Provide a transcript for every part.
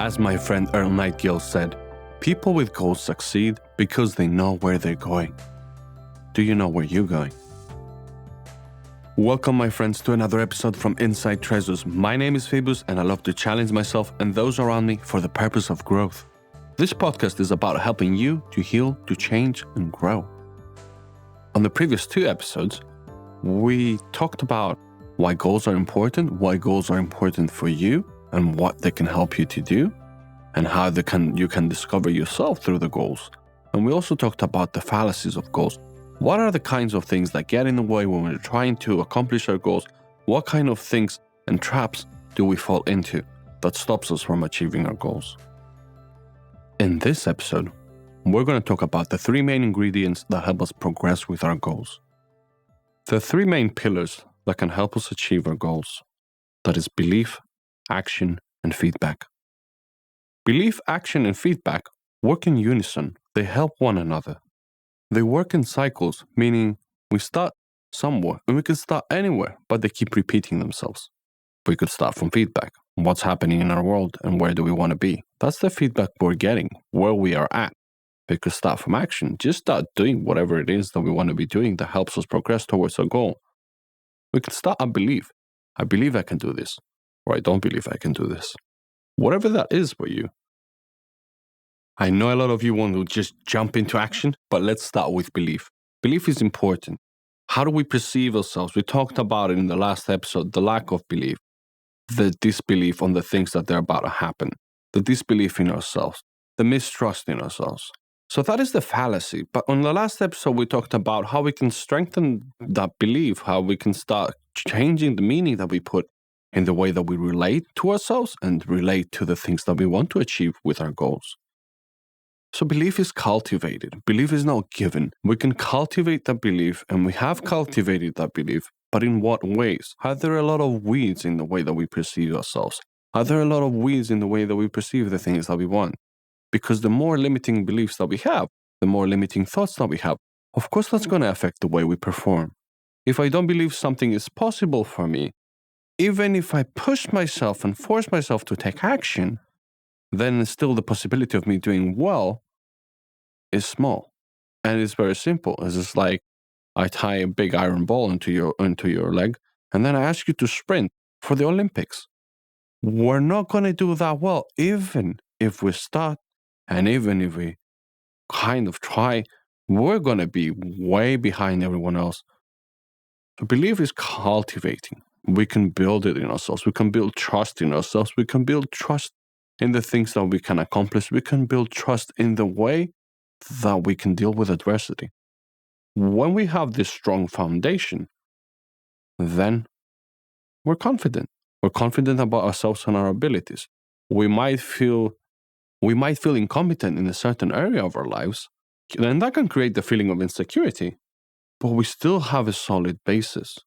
As my friend Earl Nightingale said, people with goals succeed because they know where they're going. Do you know where you're going? Welcome, my friends, to another episode from Inside Treasures. My name is Phoebus, and I love to challenge myself and those around me for the purpose of growth. This podcast is about helping you to heal, to change, and grow. On the previous 2 episodes, we talked about why goals are important for you, and what they can help you to do, and how you can discover yourself through the goals. And we also talked about the fallacies of goals. What are the kinds of things that get in the way when we're trying to accomplish our goals? What kind of things and traps do we fall into that stops us from achieving our goals? In this episode, we're going to talk about the 3 main ingredients that help us progress with our goals. The 3 main pillars that can help us achieve our goals. That is belief, action, and feedback. Belief, action, and feedback work in unison. They help one another. They work in cycles, meaning we start somewhere and we can start anywhere, but they keep repeating themselves. We could start from feedback. What's happening in our world and where do we want to be? That's the feedback we're getting, where we are at. We could start from action. Just start doing whatever it is that we want to be doing that helps us progress towards our goal. We could start a belief. I believe I can do this. Or I don't believe I can do this. Whatever that is for you. I know a lot of you want to just jump into action, but let's start with belief. Belief is important. How do we perceive ourselves? We talked about it in the last episode, the lack of belief, the disbelief on the things that they're about to happen, the disbelief in ourselves, the mistrust in ourselves. So that is the fallacy. But on the last episode, we talked about how we can strengthen that belief, how we can start changing the meaning that we put in the way that we relate to ourselves and relate to the things that we want to achieve with our goals. So belief is cultivated. Belief is not given. We can cultivate that belief, and we have cultivated that belief, but in what ways? Are there a lot of weeds in the way that we perceive ourselves? Are there a lot of weeds in the way that we perceive the things that we want? Because the more limiting beliefs that we have, the more limiting thoughts that we have, of course that's going to affect the way we perform. If I don't believe something is possible for me, even if I push myself and force myself to take action, then still the possibility of me doing well is small. And it's very simple. It's just like I tie a big iron ball into your leg, and then I ask you to sprint for the Olympics. We're not going to do that well, even if we start, and even if we kind of try, we're going to be way behind everyone else. So belief is cultivating. We can build it in ourselves. We can build trust in ourselves. We can build trust in the things that we can accomplish. We can build trust in the way that we can deal with adversity. When we have this strong foundation, then we're confident. We're confident about ourselves and our abilities. We might feel incompetent in a certain area of our lives, and that can create the feeling of insecurity, but we still have a solid basis.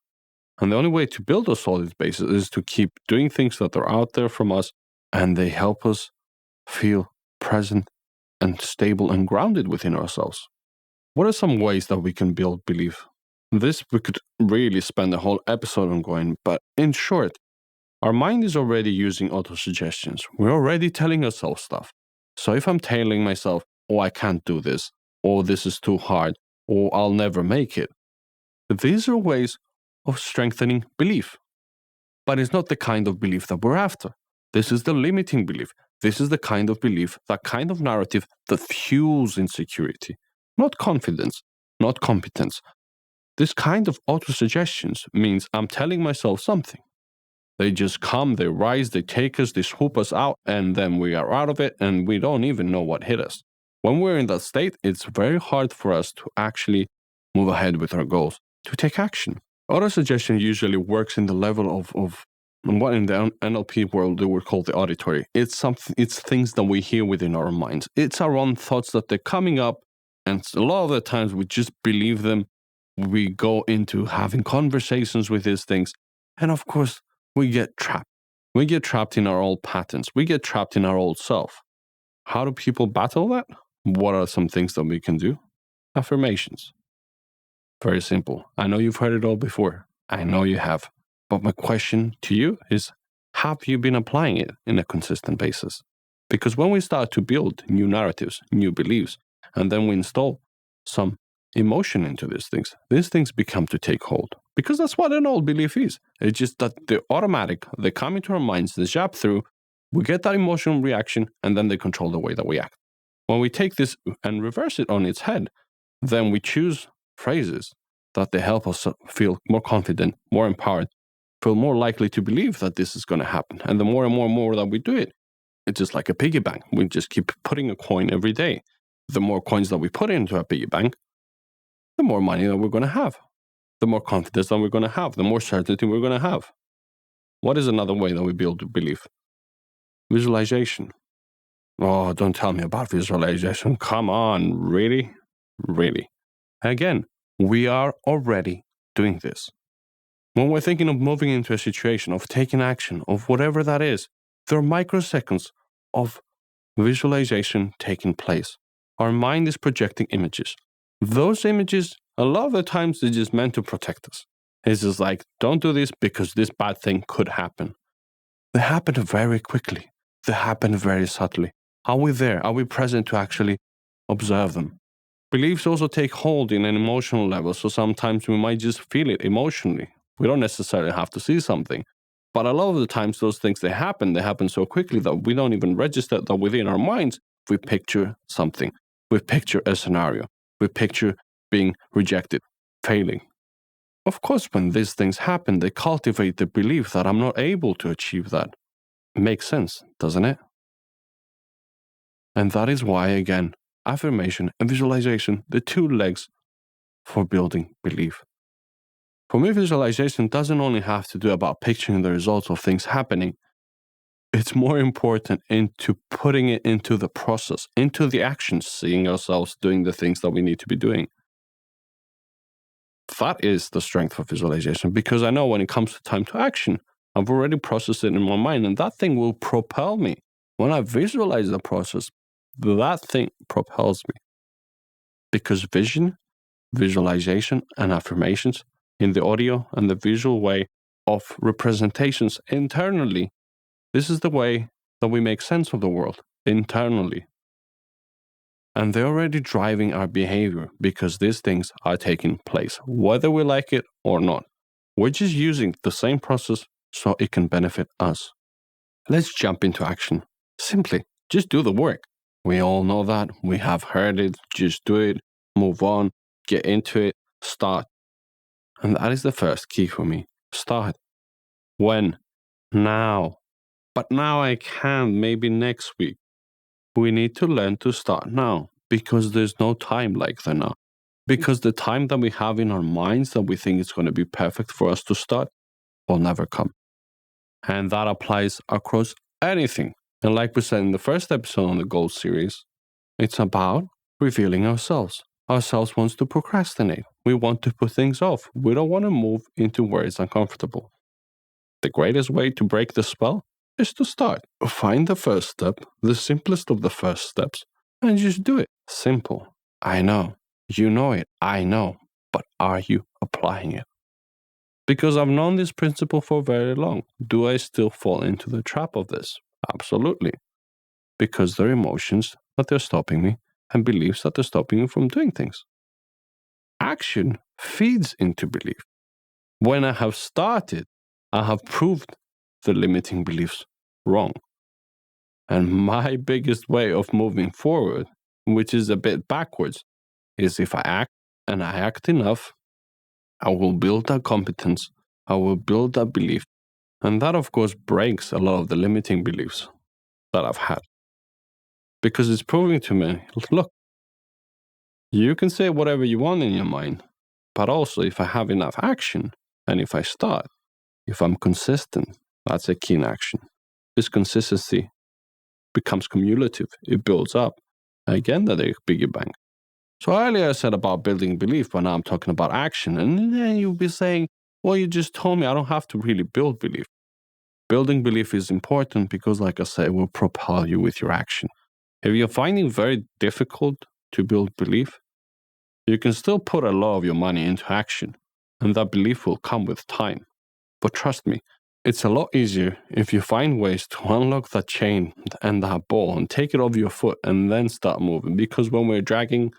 And the only way to build a solid basis is to keep doing things that are out there from us, and they help us feel present and stable and grounded within ourselves. What are some ways that we can build belief? This we could really spend a whole episode on going, but in short, our mind is already using autosuggestions. We're already telling ourselves stuff. So if I'm telling myself, oh, I can't do this, or this is too hard, or I'll never make it, these are ways of strengthening belief. But it's not the kind of belief that we're after. This is the limiting belief. This is the kind of belief, that kind of narrative that fuels insecurity. Not confidence, not competence. This kind of autosuggestions means I'm telling myself something. They just come, they rise, they take us, they swoop us out, and then we are out of it, and we don't even know what hit us. When we're in that state, it's very hard for us to actually move ahead with our goals, to take action. Autosuggestion usually works in the level of what in the NLP world they would call the auditory. It's things that we hear within our minds. It's our own thoughts that they're coming up, and a lot of the times we just believe them. We go into having conversations with these things, and of course, we get trapped. We get trapped in our old patterns. We get trapped in our old self. How do people battle that? What are some things that we can do? Affirmations. Very simple. I know you've heard it all before. I know you have. But my question to you is, have you been applying it in a consistent basis? Because when we start to build new narratives, new beliefs, and then we install some emotion into these things become to take hold. Because that's what an old belief is. It's just that they come into our minds, they zap through, we get that emotional reaction, and then they control the way that we act. When we take this and reverse it on its head, then we choose phrases that they help us feel more confident, more empowered, feel more likely to believe that this is going to happen. And the more and more that we do it, it's just like a piggy bank. We just keep putting a coin every day. The more coins that we put into a piggy bank, the more money that we're going to have, the more confidence that we're going to have, the more certainty we're going to have. What is another way that we build belief? Visualization. Oh, don't tell me about visualization. Come on, really? Really? Again, we are already doing this. When we're thinking of moving into a situation, of taking action, of whatever that is, there are microseconds of visualization taking place. Our mind is projecting images. Those images, a lot of the times, they're just meant to protect us. It's just like, don't do this because this bad thing could happen. They happen very quickly. They happen very subtly. Are we there? Are we present to actually observe them? Beliefs also take hold in an emotional level, so sometimes we might just feel it emotionally. We don't necessarily have to see something. But a lot of the times those things, they happen so quickly that we don't even register that within our minds, we picture something. We picture a scenario. We picture being rejected, failing. Of course, when these things happen, they cultivate the belief that I'm not able to achieve that. It makes sense, doesn't it? And that is why, again, affirmation and visualization, the two legs for building belief. For me, visualization doesn't only have to do about picturing the results of things happening. It's more important into putting it into the process, into the actions, seeing ourselves doing the things that we need to be doing. That is the strength of visualization, because I know when it comes to time to action, I've already processed it in my mind, and that thing will propel me. When I visualize the process, that thing propels me. Because vision, visualization, and affirmations in the audio and the visual way of representations internally, this is the way that we make sense of the world internally. And they're already driving our behavior because these things are taking place, whether we like it or not. We're just using the same process so it can benefit us. Let's jump into action. Simply, just do the work. We all know that. We have heard it. Just do it. Move on. Get into it. Start. And that is the first key for me. Start. When? Now. But now I can't. Maybe next week. We need to learn to start now, because there's no time like the now. Because the time that we have in our minds that we think is going to be perfect for us to start will never come. And that applies across anything. And like we said in the first episode on the Goals series, it's about revealing ourselves. Ourselves wants to procrastinate. We want to put things off. We don't want to move into where it's uncomfortable. The greatest way to break the spell is to start. Find the first step, the simplest of the first steps, and just do it. Simple. I know. You know it. I know. But are you applying it? Because I've known this principle for very long. Do I still fall into the trap of this? Absolutely. Because there are emotions that they're stopping me and beliefs that they're stopping me from doing things. Action feeds into belief. When I have started, I have proved the limiting beliefs wrong. And my biggest way of moving forward, which is a bit backwards, is if I act and I act enough, I will build that competence, I will build that belief. And that, of course, breaks a lot of the limiting beliefs that I've had. Because it's proving to me, look, you can say whatever you want in your mind, but also if I have enough action and if I start, if I'm consistent, that's a key in action. This consistency becomes cumulative. It builds up. Again, that a piggy bank. So earlier I said about building belief, but now I'm talking about action. And then you'll be saying, well, you just told me I don't have to really build belief. Building belief is important because, like I said, it will propel you with your action. If you're finding it very difficult to build belief, you can still put a lot of your money into action, and that belief will come with time. But trust me, It's a lot easier if you find ways to unlock that chain and that ball and take it off your foot and then start moving. Because when we're dragging,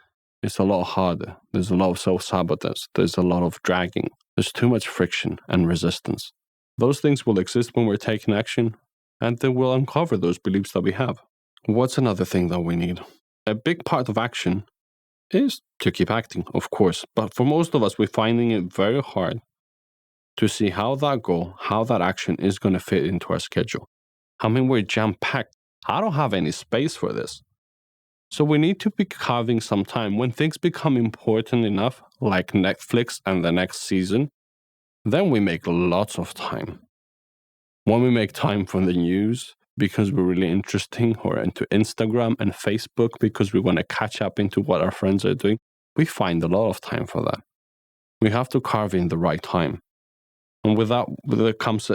it's a lot harder. There's a lot of self-sabotage. There's a lot of dragging. There's too much friction and resistance. Those things will exist when we're taking action, and they will uncover those beliefs that we have. What's another thing that we need? A big part of action is to keep acting, of course. But for most of us, we're finding it very hard to see how that goal, how that action is going to fit into our schedule. I mean, we're jam-packed. I don't have any space for this. So we need to be carving some time. When things become important enough, like Netflix and the next season, then we make lots of time. When we make time for the news because we're really interesting, or into Instagram and Facebook because we want to catch up into what our friends are doing, we find a lot of time for that. We have to carve in the right time. And with that, there comes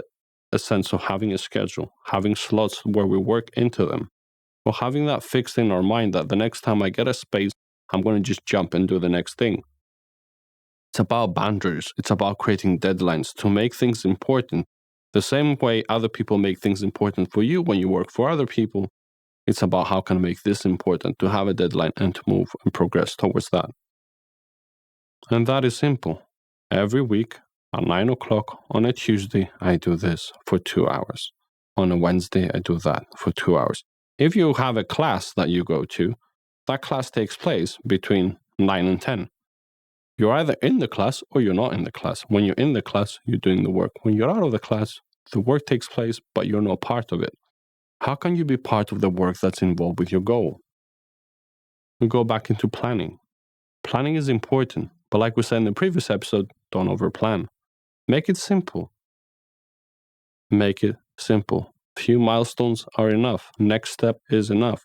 a sense of having a schedule, having slots where we work into them, or having that fixed in our mind that the next time I get a space, I'm going to just jump and do the next thing. It's about boundaries. It's about creating deadlines to make things important. The same way other people make things important for you when you work for other people, it's about how can I make this important, to have a deadline and to move and progress towards that. And that is simple. Every week, at 9 o'clock on a Tuesday, I do this for 2 hours. On a Wednesday, I do that for 2 hours. If you have a class that you go to, that class takes place between 9 and 10. You're either in the class or you're not in the class. When you're in the class, you're doing the work. When you're out of the class, the work takes place, but you're not part of it. How can you be part of the work that's involved with your goal? We go back into planning. Planning is important, but like we said in the previous episode, don't overplan. Make it simple. Make it simple. Few milestones are enough. Next step is enough.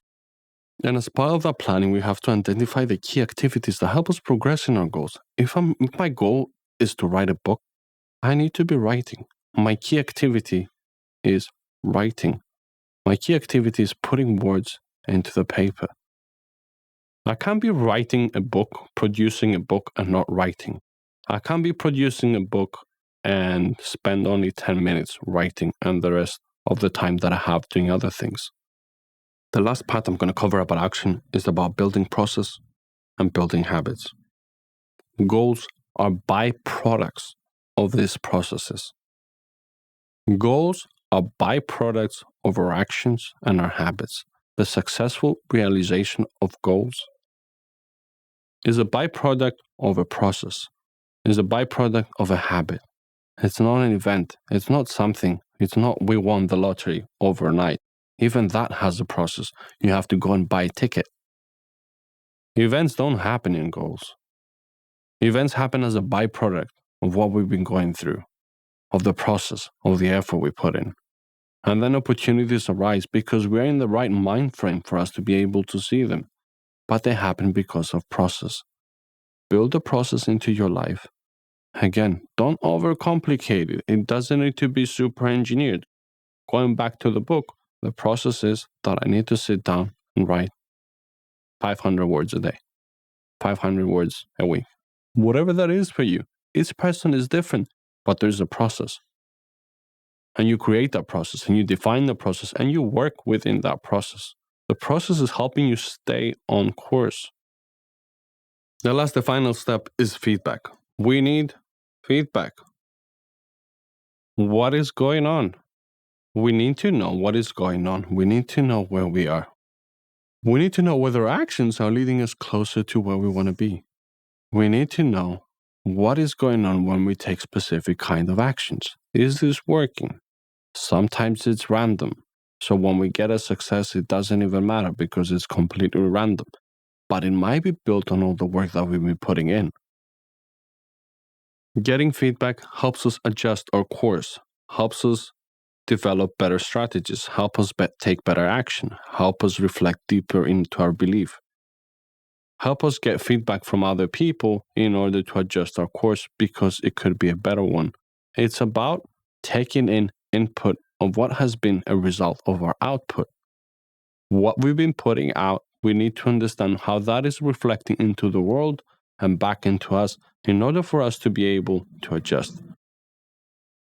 And as part of that planning, we have to identify the key activities that help us progress in our goals. If my goal is to write a book, I need to be writing. My key activity is writing. My key activity is putting words into the paper. I can't be writing a book, producing a book, and not writing. I can't be producing a book and spend only 10 minutes writing and the rest of the time that I have doing other things. The last part I'm going to cover about action is about building process and building habits. Goals are byproducts of these processes. Goals are byproducts of our actions and our habits. The successful realization of goals is a byproduct of a process, is a byproduct of a habit. It's not an event. It's not something. It's not we won the lottery overnight. Even that has a process. You have to go and buy a ticket. Events don't happen in goals. Events happen as a byproduct of what we've been going through, of the process, of the effort we put in. And then opportunities arise because we're in the right mind frame for us to be able to see them. But they happen because of process. Build a process into your life. Again, don't overcomplicate it. It doesn't need to be super engineered. Going back to the book, the process is that I need to sit down and write 500 words a day, 500 words a week. Whatever that is for you, each person is different, but there's a process. And you create that process, and you define the process, and you work within that process. The process is helping you stay on course. The final step is feedback. We need feedback. What is going on? We need to know what is going on. We need to know where we are. We need to know whether actions are leading us closer to where we want to be. We need to know what is going on when we take specific kind of actions. Is this working? Sometimes it's random. So when we get a success, it doesn't even matter because it's completely random. But it might be built on all the work that we've been putting in. Getting feedback helps us adjust our course, helps us develop better strategies, help us take better action, help us reflect deeper into our belief. Help us get feedback from other people in order to adjust our course because it could be a better one. It's about taking in input of what has been a result of our output. What we've been putting out, we need to understand how that is reflecting into the world and back into us in order for us to be able to adjust.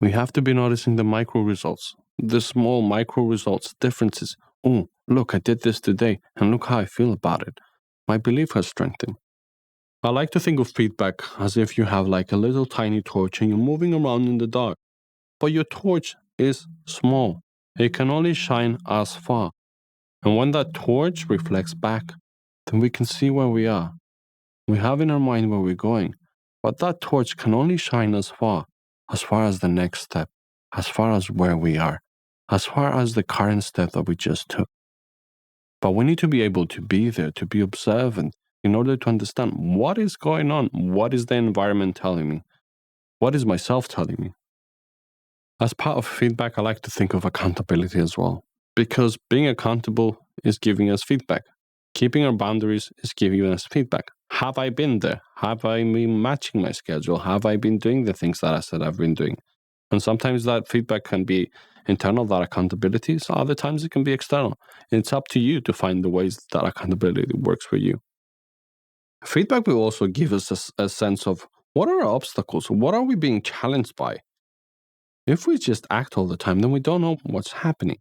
We have to be noticing the micro results, the small micro results, differences. Oh, look, I did this today, and look how I feel about it. My belief has strengthened. I like to think of feedback as if you have like a little tiny torch and you're moving around in the dark. But your torch is small. It can only shine as far. And when that torch reflects back, then we can see where we are. We have in our mind where we're going. But that torch can only shine as far as the next step, as far as where we are, as far as the current step that we just took. But we need to be able to be there, to be observant, in order to understand what is going on. What is the environment telling me? What is myself telling me? As part of feedback, I like to think of accountability as well, because being accountable is giving us feedback. Keeping our boundaries is giving us feedback. Have I been there? Have I been matching my schedule? Have I been doing the things that I said I've been doing? And sometimes that feedback can be internal, that accountability. So other times it can be external. It's up to you to find the ways that accountability works for you. Feedback will also give us a sense of what are our obstacles? What are we being challenged by? If we just act all the time, then we don't know what's happening.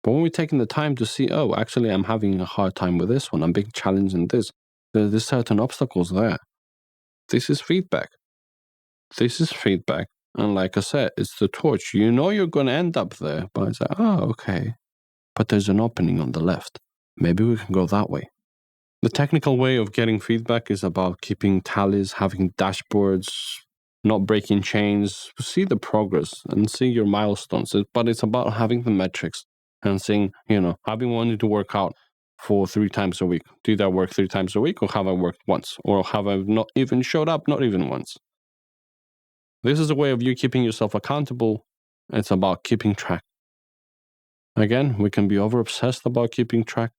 But when we're taking the time to see, oh, actually, I'm having a hard time with this one, I'm being challenged in this, there's certain obstacles there. This is feedback. This is feedback. And like I said, it's the torch. You know you're going to end up there, but it's like, oh, okay. But there's an opening on the left. Maybe we can go that way. The technical way of getting feedback is about keeping tallies, having dashboards, not breaking chains, see the progress and see your milestones. But it's about having the metrics and saying, I've been wanting to work out for 3 times a week. Did I work 3 times a week, or have I worked once? Or have I not even showed up, not even once? This is a way of you keeping yourself accountable. It's about keeping track. Again, we can be over-obsessed about keeping track.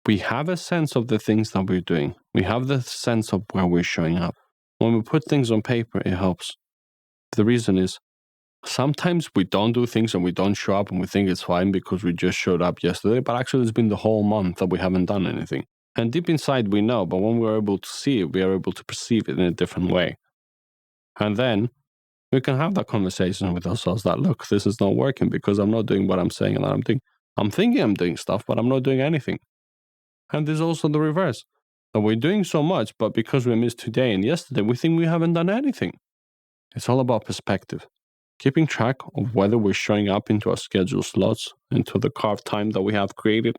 We have a sense of the things that we're doing. We have the sense of where we're showing up. When we put things on paper, it helps. The reason is, sometimes we don't do things and we don't show up and we think it's fine because we just showed up yesterday, but actually it's been the whole month that we haven't done anything. And deep inside we know, but when we're able to see it, we are able to perceive it in a different way. And then we can have that conversation with ourselves that, look, this is not working because I'm not doing what I'm saying and I'm doing. I'm thinking I'm doing stuff, but I'm not doing anything. And there's also the reverse, that we're doing so much, but because we missed today and yesterday, we think we haven't done anything. It's all about perspective. Keeping track of whether we're showing up into our schedule slots, into the carved time that we have created,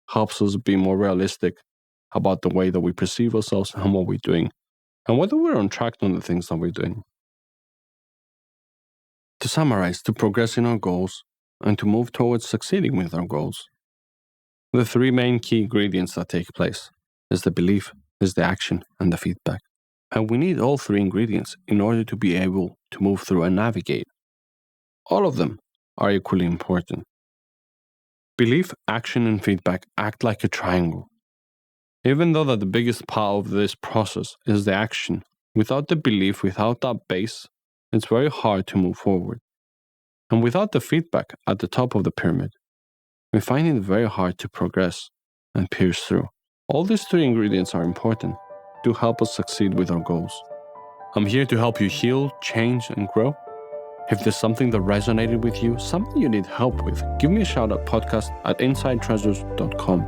helps us be more realistic about the way that we perceive ourselves and what we're doing, and whether we're on track on the things that we're doing. To summarize, to progress in our goals, and to move towards succeeding with our goals, the 3 main key ingredients that take place is the belief, is the action, and the feedback. And we need all 3 ingredients in order to be able to move through and navigate. All of them are equally important. Belief, action, and feedback act like a triangle. Even though that the biggest part of this process is the action, without the belief, without that base, it's very hard to move forward. And without the feedback at the top of the pyramid, we find it very hard to progress and pierce through. All these 3 ingredients are important to help us succeed with our goals. I'm here to help you heal, change, and grow. If there's something that resonated with you, something you need help with, give me a shout at podcast@insidetreasures.com.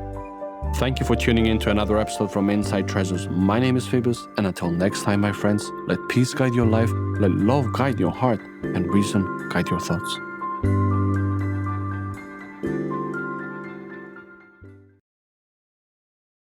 Thank you for tuning in to another episode from Inside Treasures. My name is Phoebus, and until next time, my friends, let peace guide your life, let love guide your heart, and reason guide your thoughts.